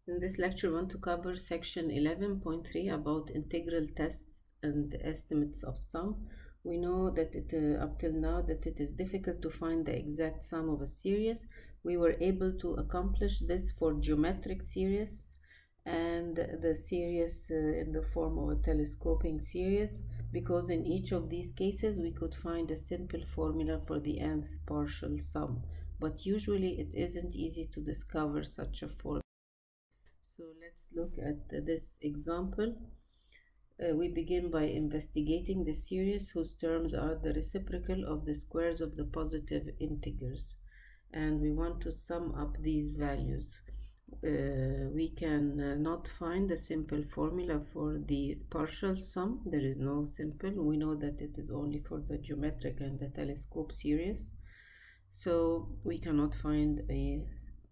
In this lecture, I want to cover section 11.3 about integral tests and estimates of sum. We know that up till now that it is difficult to find the exact sum of a series. We were able to accomplish this for geometric series and the series in the form of a telescoping series, because in each of these cases we could find a simple formula for the nth partial sum, but usually it isn't easy to discover such a formula. So let's look at this example. We begin by investigating the series whose terms are the reciprocal of the squares of the positive integers, and we want to sum up these values. We can not find a simple formula for the partial sum. There is no simple. We know that it is only for the geometric and the telescope series, so we cannot find a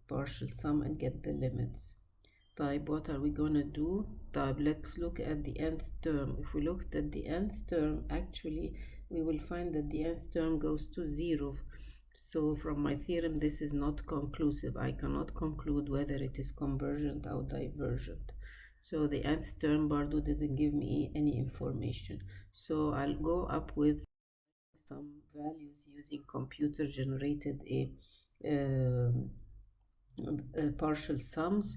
partial sum and get the limits. Type, what are we gonna do? Type, let's look at the nth term. If we looked at the nth term, actually we will find that the nth term goes to 0. So from my theorem, this is not conclusive. I cannot conclude whether it is convergent or divergent. So the nth term Bardo didn't give me any information. So I'll go up with some values using computer generated partial sums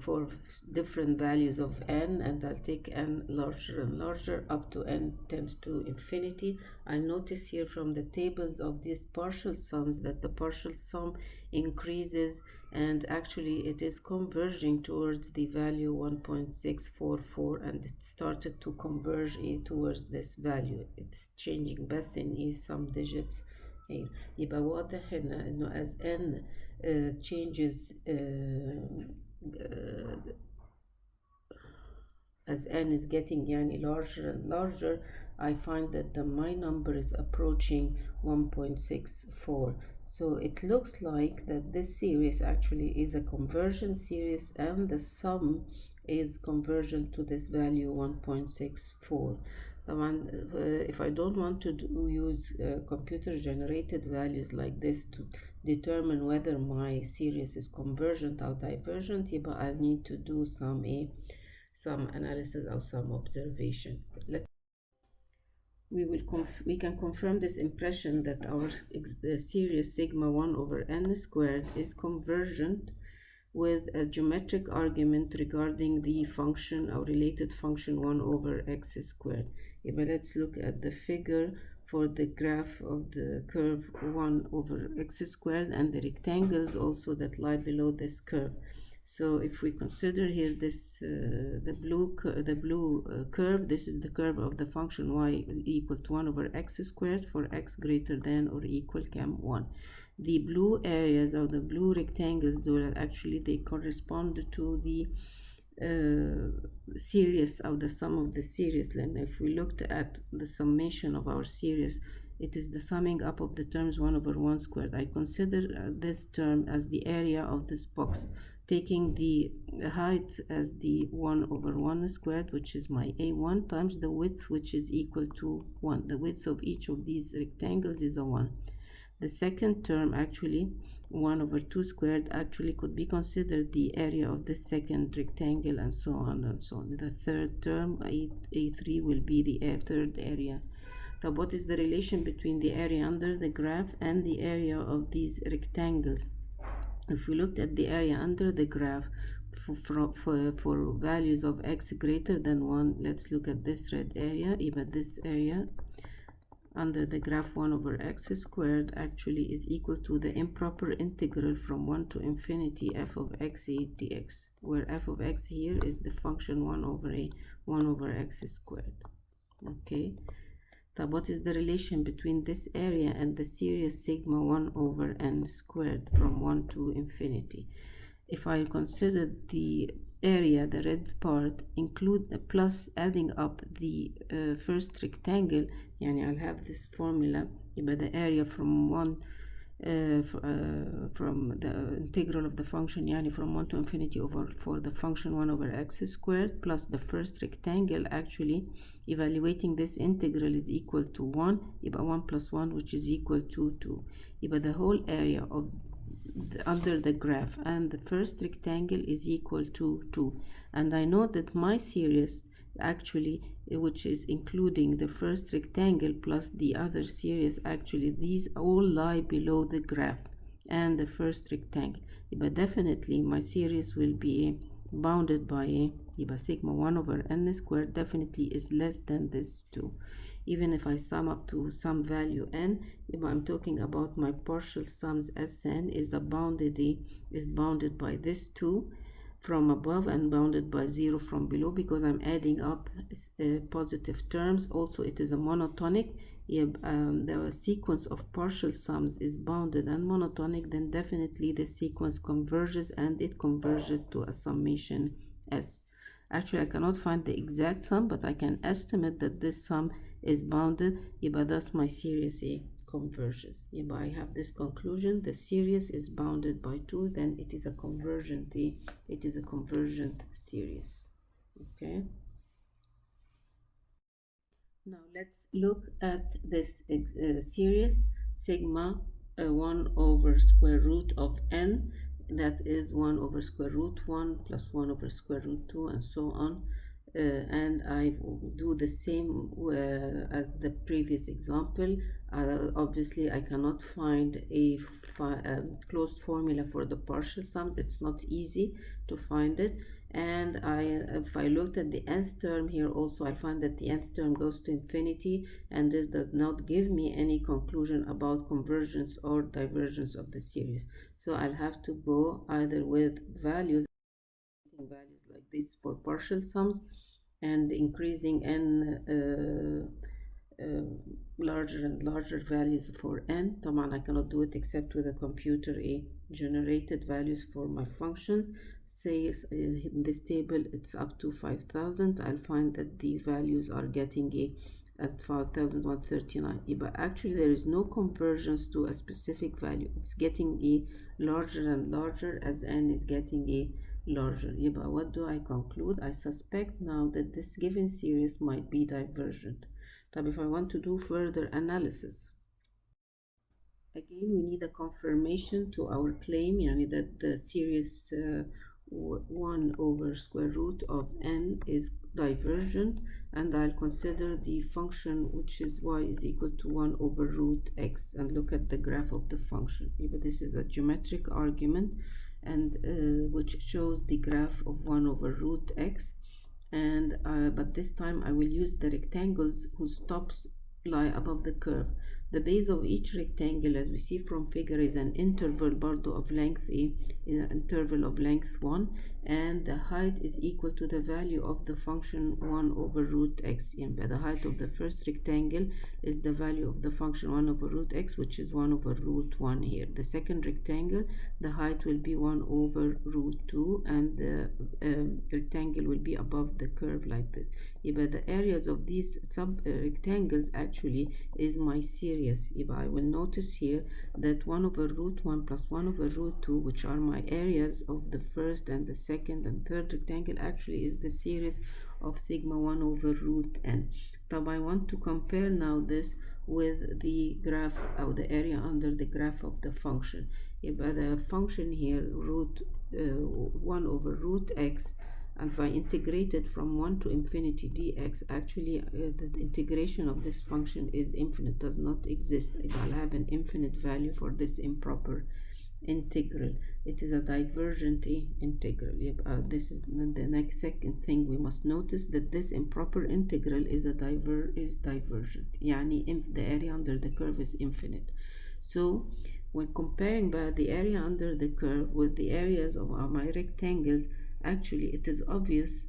for different values of n, and I'll take n larger and larger up to n tends to infinity. I'll notice here from the tables of these partial sums that the partial sum increases, and actually it is converging towards the value 1.644, and it started to converge towards this value. It's changing بس in some digits here. يبقى واضح انه as n changes as n is getting larger and larger, I find that my number is approaching 1.64. So it looks like that this series actually is a convergent series, and the sum is convergent to this value 1.64. If I don't want to use computer generated values like this to determine whether my series is convergent or divergent, but I need to do some analysis or some observation. We can confirm this impression that our series sigma 1 over n squared is convergent with a geometric argument regarding the function or related function 1 over x squared. But let's look at the figure for the graph of the curve 1 over x squared and the rectangles also that lie below this curve. So if we consider here this the blue curve, this is the curve of the function y equal to 1 over x squared for x greater than or equal cam 1. The blue areas or the blue rectangles, actually they correspond to the series of the sum of the series. And if we looked at the summation of our series, it is the summing up of the terms 1 over 1 squared. I consider this term as the area of this box, taking the height as the 1 over 1 squared, which is my a1, times the width, which is equal to 1. The width of each of these rectangles is a 1. The second term, actually 1 over 2 squared, actually could be considered the area of the second rectangle, and so on and so on. The third term, a3, will be the third area. So what is the relation between the area under the graph and the area of these rectangles? If we looked at the area under the graph for values of x greater than 1, let's look at this red area. Even this area under the graph 1 over x squared actually is equal to the improper integral from 1 to infinity f of x dx, where f of x here is the function 1 over x squared. Okay, so what is the relation between this area and the series sigma 1 over n squared from 1 to infinity? If I consider the area, the red part, include plus adding up the first rectangle, I'll have this formula, but the area from the integral of the function, from 1 to infinity over for the function 1 over x squared plus the first rectangle, actually evaluating this integral is equal to 1, 1 plus 1, which is equal to 2. The whole area of under the graph, and the first rectangle is equal to 2. And I know that my series actually, which is including the first rectangle plus the other series, actually these all lie below the graph and the first rectangle. But definitely my series will be bounded by a يبقى sigma 1 over n squared definitely is less than this 2. Even if I sum up to some value n, يبقى I'm talking about my partial sums Sn is bounded by this 2 from above and bounded by 0 from below, because I'm adding up positive terms. Also, it is a monotonic. If the sequence of partial sums is bounded and monotonic, then definitely the sequence converges, and it converges to a summation S. Actually, I cannot find the exact sum, but I can estimate that this sum is bounded. يبقى thus my series A converges. يبقى I have this conclusion: the series is bounded by 2, then it is a convergent series. Okay. Now let's look at this series sigma 1 over square root of n, that is 1 over square root 1 plus 1 over square root 2 and so on. And I do the same as the previous example. Obviously I cannot find a closed formula for the partial sums. It's not easy to find it. And if I looked at the nth term here also, I find that the nth term goes to infinity, and this does not give me any conclusion about convergence or divergence of the series. So I'll have to go either with values like this for partial sums and increasing n larger and larger values for n. طبعا I cannot do it except with a computer generated values for my functions. Say in this table it's up to 5,000. I'll find that the values are getting at 5,139. But actually there is no convergence to a specific value. It's getting larger and larger as n is getting larger. But what do I conclude? I suspect now that this given series might be divergent. But if I want to do further analysis, again we need a confirmation to our claim, yani that the series 1 over square root of n is divergent, and I'll consider the function which is y is equal to 1 over root x and look at the graph of the function. But this is a geometric argument, and which shows the graph of 1 over root x, and but this time I will use the rectangles whose tops lie above the curve. The base of each rectangle, as we see from figure, is an interval برضو of length is an interval of length 1, and the height is equal to the value of the function 1 over root x. And the height of the first rectangle is the value of the function 1 over root x, which is 1 over root 1 here. The second rectangle, the height will be 1 over root 2, and the rectangle will be above the curve like this. But the areas of these sub rectangles actually is my series. I will notice here that 1 over root 1 plus 1 over root 2, which are my areas of the first and the second and third rectangle, actually is the series of sigma 1 over root n. But I want to compare now this with the graph or the area under the graph of the function. The function here, 1 over root x, and if I integrate it from 1 to infinity dx, actually the integration of this function is infinite, does not exist. I'll have an infinite value for this improper integral. It is a divergent integral. This is the next second thing we must notice, that this improper integral is divergent. Yani the area under the curve is infinite. So when comparing the area under the curve with the areas of my rectangles, actually it is obvious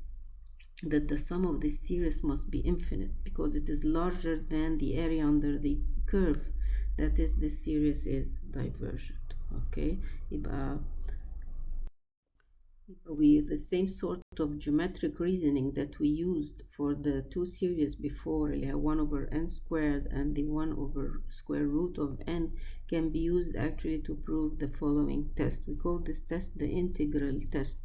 that the sum of this series must be infinite, because it is larger than the area under the curve. That is, this series is divergent. Okay, with the same sort of geometric reasoning that we used for the two series before, 1 over n squared and the 1 over square root of n, can be used actually to prove the following test. We call this test the integral test.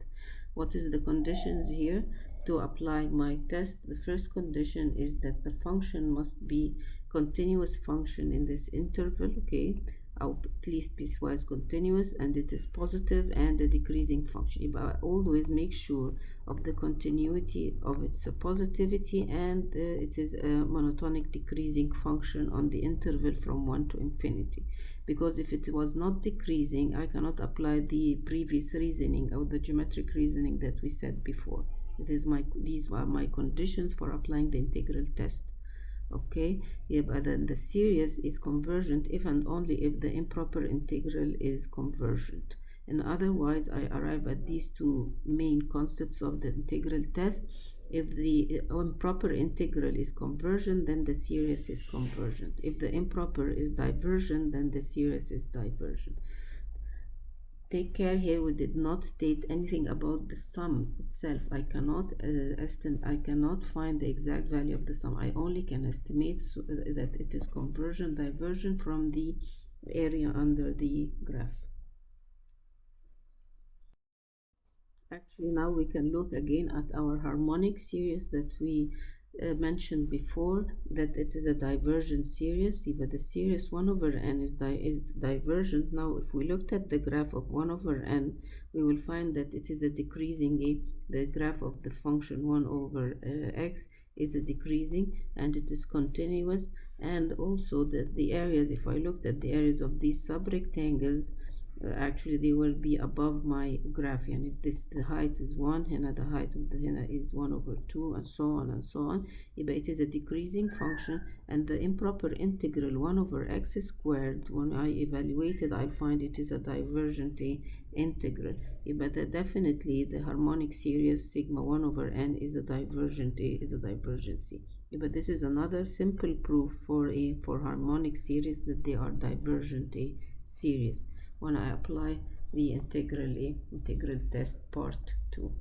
What is the conditions here to apply my test? The first condition is that the function must be continuous function in this interval. Okay, أو at least piecewise continuous and it is positive and a decreasing function. يبقى always make sure of the continuity of its positivity and it is a monotonic decreasing function on the interval from 1 to infinity. Because if it was not decreasing, I cannot apply the previous reasoning or the geometric reasoning that we said before. These are my conditions for applying the integral test. Okay, يبقى then the series is convergent if and only if the improper integral is convergent. And otherwise, I arrive at these two main concepts of the integral test. If the improper integral is convergent, then the series is convergent. If the improper is divergent, then the series is divergent. Take care here, we did not state anything about the sum itself. I cannot I cannot find the exact value of the sum. I only can estimate that it is convergent, divergent from the area under the graph. Actually, now we can look again at our harmonic series that we mentioned before, that it is a divergent series. See, but the series 1 over n is divergent. Now, if we looked at the graph of 1 over n, we will find that it is a decreasing. The graph of the function 1 over x is a decreasing and it is continuous. And also the areas, if I looked at the areas of these subrectangles, actually they will be above my graph. And if the height is 1, هنا the height of the هنا is 1 over 2 and so on and so on, يبقى it is a decreasing function. And the improper integral 1 over x squared, when I evaluate it, I'll find it is a divergent integral. But definitely the harmonic series sigma 1 over n is a divergency. But this is another simple proof for harmonic series that they are divergent series when I apply the integral test part 2.